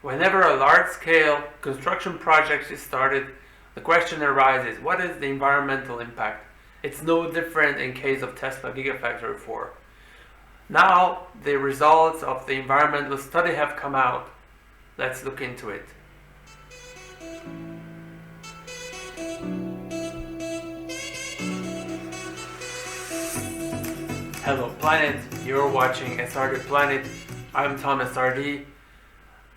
Whenever a large-scale construction project is started, the question arises, what is the environmental impact? It's no different in case of Tesla Gigafactory 4. Now, the results of the environmental study have come out. Let's look into it. Hello Planet, you're watching SRD Planet. I'm Tom SRD,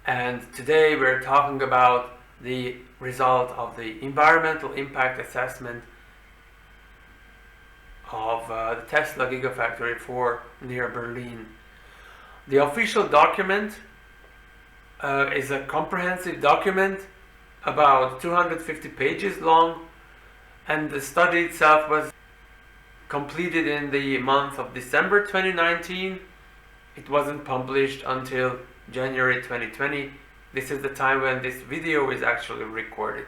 and today we're talking about the result of the environmental impact assessment of the Tesla Gigafactory 4 near Berlin. The official document is a comprehensive document about 250 pages long, and the study itself was completed in the month of December 2019. It wasn't published until January 2020. This is the time when this video is actually recorded.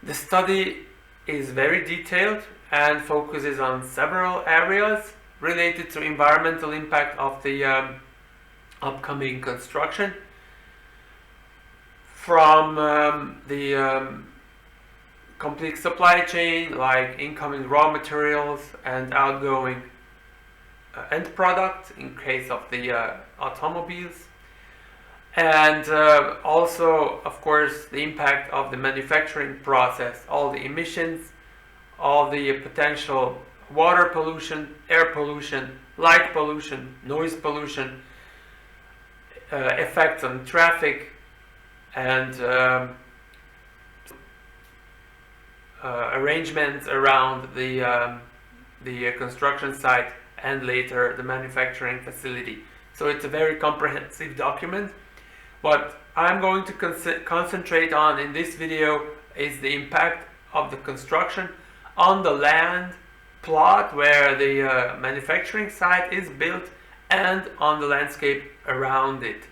The study is very detailed and focuses on several areas related to environmental impact of the upcoming construction, from the complete supply chain, like incoming raw materials and outgoing end products in case of the automobiles, and also, of course, the impact of the manufacturing process, all the emissions, all the potential water pollution, air pollution, light pollution, noise pollution, effects on traffic, and arrangements around the construction site and later the manufacturing facility. So it's a very comprehensive document. What I'm going to concentrate on in this video is the impact of the construction on the land plot where the manufacturing site is built and on the landscape around it.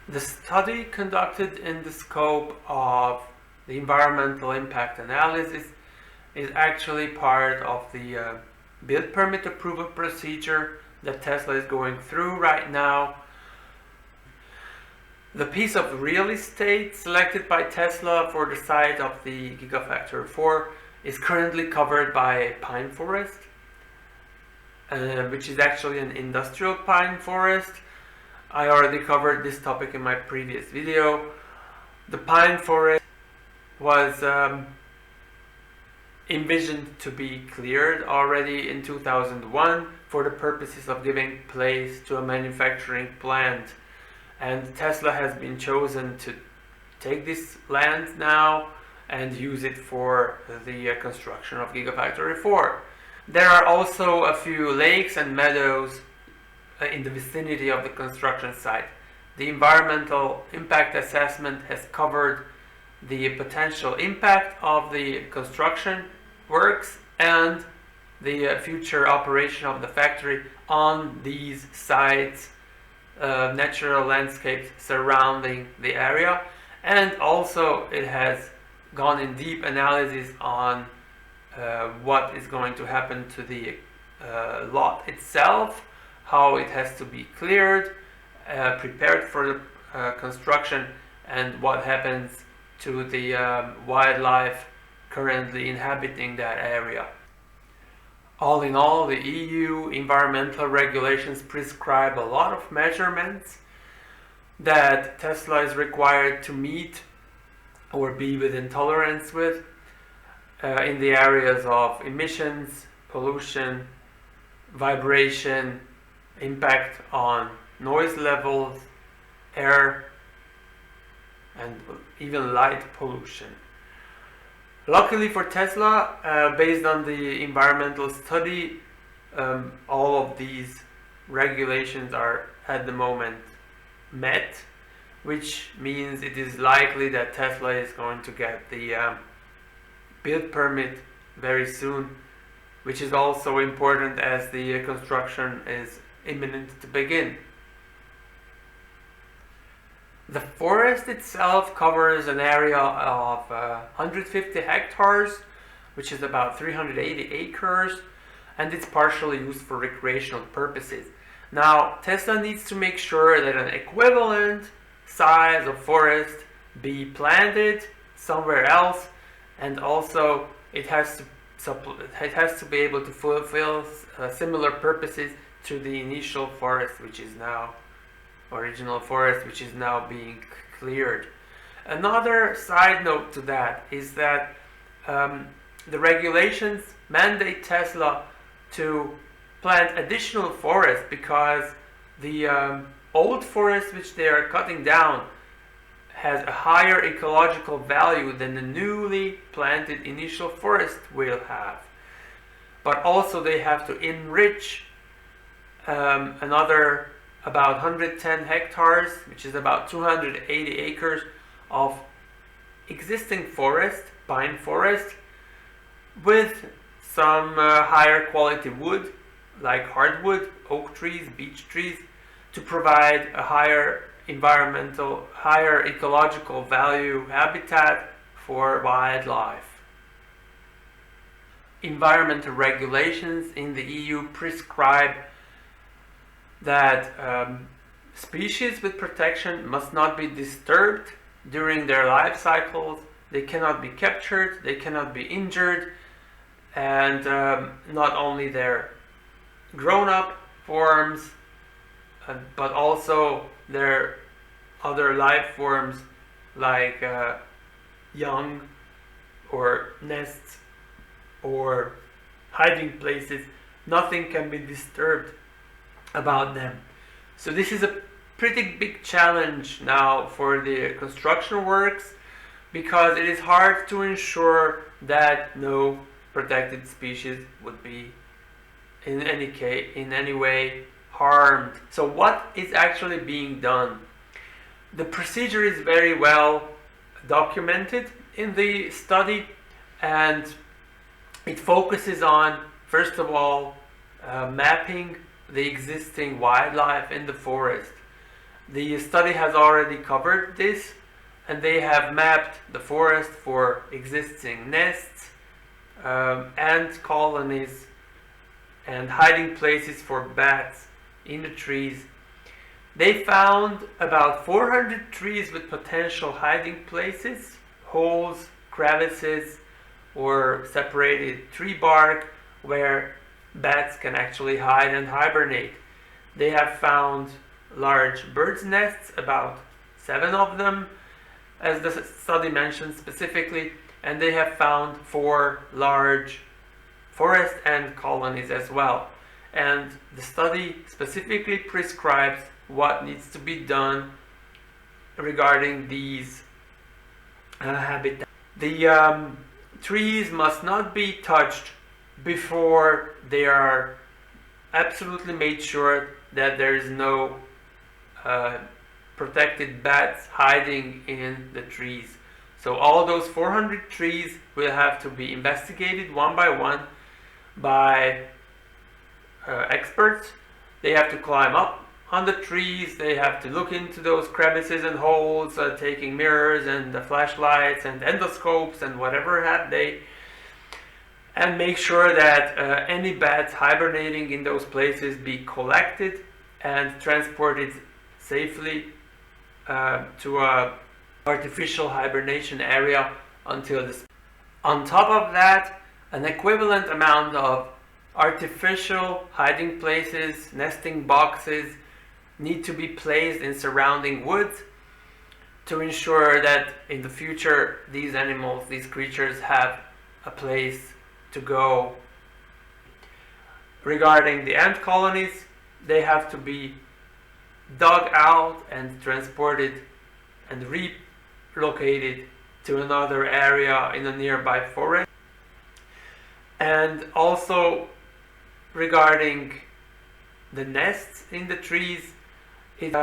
The study, conducted in the scope of the environmental impact analysis, is actually part of the build permit approval procedure that Tesla is going through right now. The piece of real estate selected by Tesla for the site of the Gigafactory 4 is currently covered by a pine forest, which is actually an industrial pine forest. I already covered this topic in my previous video. The pine forest was envisioned to be cleared already in 2001 for the purposes of giving place to a manufacturing plant. And Tesla has been chosen to take this land now and use it for the construction of Gigafactory 4. There are also a few lakes and meadows in the vicinity of the construction site. The environmental impact assessment has covered the potential impact of the construction works and the future operation of the factory on these sites, natural landscapes surrounding the area, and also it has gone in deep analysis on what is going to happen to the lot itself, how it has to be cleared, prepared for the construction, and what happens to the wildlife currently inhabiting that area. All in all, the EU environmental regulations prescribe a lot of measurements that Tesla is required to meet or be within tolerance with in the areas of emissions, pollution, vibration, impact on noise levels, air, and even light pollution. Luckily for Tesla, based on the environmental study, all of these regulations are at the moment met, which means it is likely that Tesla is going to get the build permit very soon, which is also important as the construction is imminent to begin. The forest itself covers an area of 150 hectares, which is about 380 acres, and it's partially used for recreational purposes. Now, Tesla needs to make sure that an equivalent size of forest be planted somewhere else, and also it has to be able to fulfill similar purposes to the initial forest, which is now original forest, which is now being cleared. Another side note to that is that the regulations mandate Tesla to plant additional forest because the old forest which they are cutting down has a higher ecological value than the newly planted initial forest will have. But also they have to enrich another about 110 hectares, which is about 280 acres of existing forest, pine forest, with some higher quality wood like hardwood, oak trees, beech trees, to provide a higher environmental, higher ecological value habitat for wildlife. Environmental regulations in the EU prescribe that species with protection must not be disturbed during their life cycles. They cannot be captured, they cannot be injured, and not only their grown-up forms, but also their other life forms like young or nests or hiding places. Nothing can be disturbed about them. So this is a pretty big challenge now for the construction works, because it is hard to ensure that no protected species would be in any way harmed. So what is actually being done? The procedure is very well documented in the study, and it focuses on, first of all, mapping the existing wildlife in the forest. The study has already covered this, and they have mapped the forest for existing nests, ant colonies, and hiding places for bats in the trees. They found about 400 trees with potential hiding places, holes, crevices, or separated tree bark where bats can actually hide and hibernate. They have found large birds' nests, about 7 of them, as the study mentioned specifically, and they have found 4 large forest ant colonies as well. And the study specifically prescribes what needs to be done regarding these habitats. The trees must not be touched before they are absolutely made sure that there is no protected bats hiding in the trees. So all those 400 trees will have to be investigated one by one by experts. They have to climb up on the trees, they have to look into those crevices and holes, taking mirrors and flashlights and endoscopes and whatever have they, and make sure that any bats hibernating in those places be collected and transported safely to a artificial hibernation area until this. On top of that, an equivalent amount of artificial hiding places, nesting boxes, need to be placed in surrounding woods to ensure that in the future these animals, these creatures, have a place to go. Regarding the ant colonies, they have to be dug out and transported and relocated to another area in a nearby forest. And also regarding the nests in the trees, it's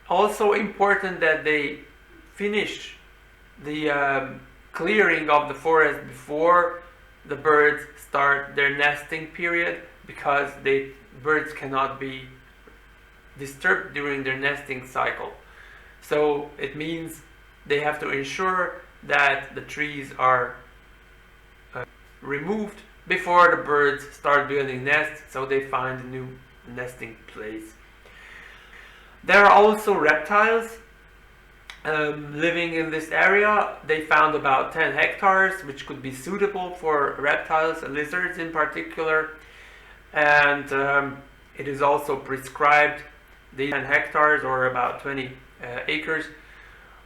also important that they finish the clearing of the forest before the birds start their nesting period, because birds cannot be disturbed during their nesting cycle. So it means they have to ensure that the trees are removed before the birds start building nests, so they find new nesting place. There are also reptiles living in this area. They found about 10 hectares which could be suitable for reptiles, lizards in particular, and it is also prescribed, these 10 hectares or about 20 acres,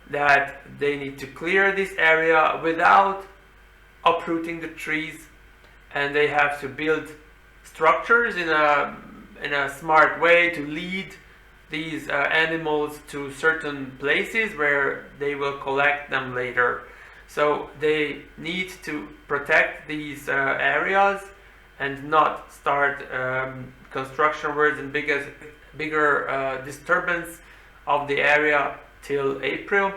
that they need to clear this area without uprooting the trees, and they have to build structures in a smart way to lead these animals to certain places where they will collect them later. So they need to protect these areas and not start construction works and bigger disturbance of the area till April,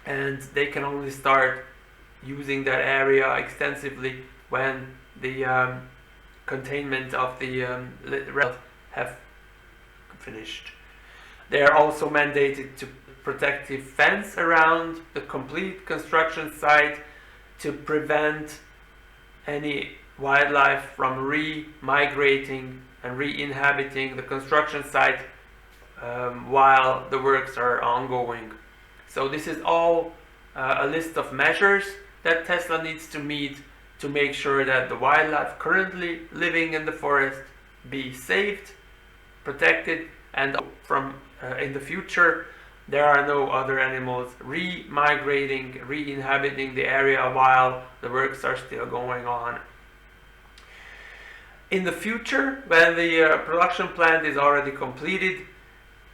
and they can only start using that area extensively when the containment of the reptiles have finished. They are also mandated to protective fence around the complete construction site to prevent any wildlife from re-migrating and re-inhabiting the construction site while the works are ongoing. So this is all a list of measures that Tesla needs to meet to make sure that the wildlife currently living in the forest be saved, protected, and from in the future there are no other animals re-migrating, re-inhabiting the area while the works are still going on. In the future, when the production plant is already completed,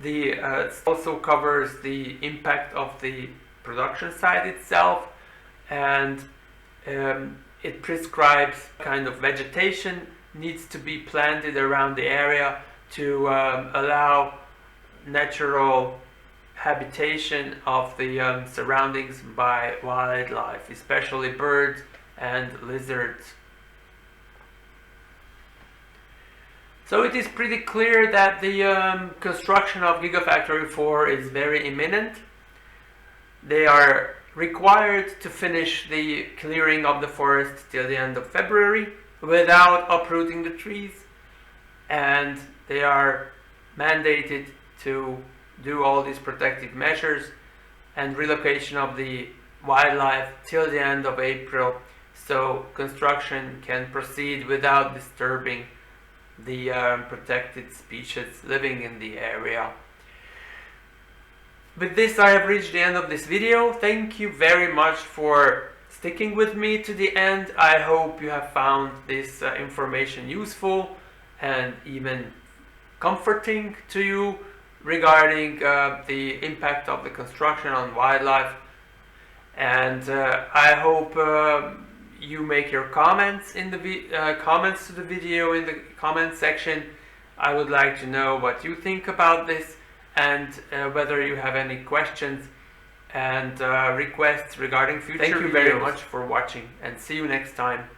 it also covers the impact of the production site itself, and it prescribes kind of vegetation needs to be planted around the area to allow natural habitation of the surroundings by wildlife, especially birds and lizards. So it is pretty clear that the construction of Gigafactory 4 is very imminent. They are required to finish the clearing of the forest till the end of February without uprooting the trees, and they are mandated to do all these protective measures and relocation of the wildlife till the end of April, so construction can proceed without disturbing the protected species living in the area. With this, I have reached the end of this video. Thank you very much for sticking with me to the end. I hope you have found this information useful and even comforting to you regarding the impact of the construction on wildlife. And I hope you make your comments in the comments to the video in the comment section. I would like to know what you think about this, and whether you have any questions and requests regarding future videos. Thank you very much for watching, and see you next time.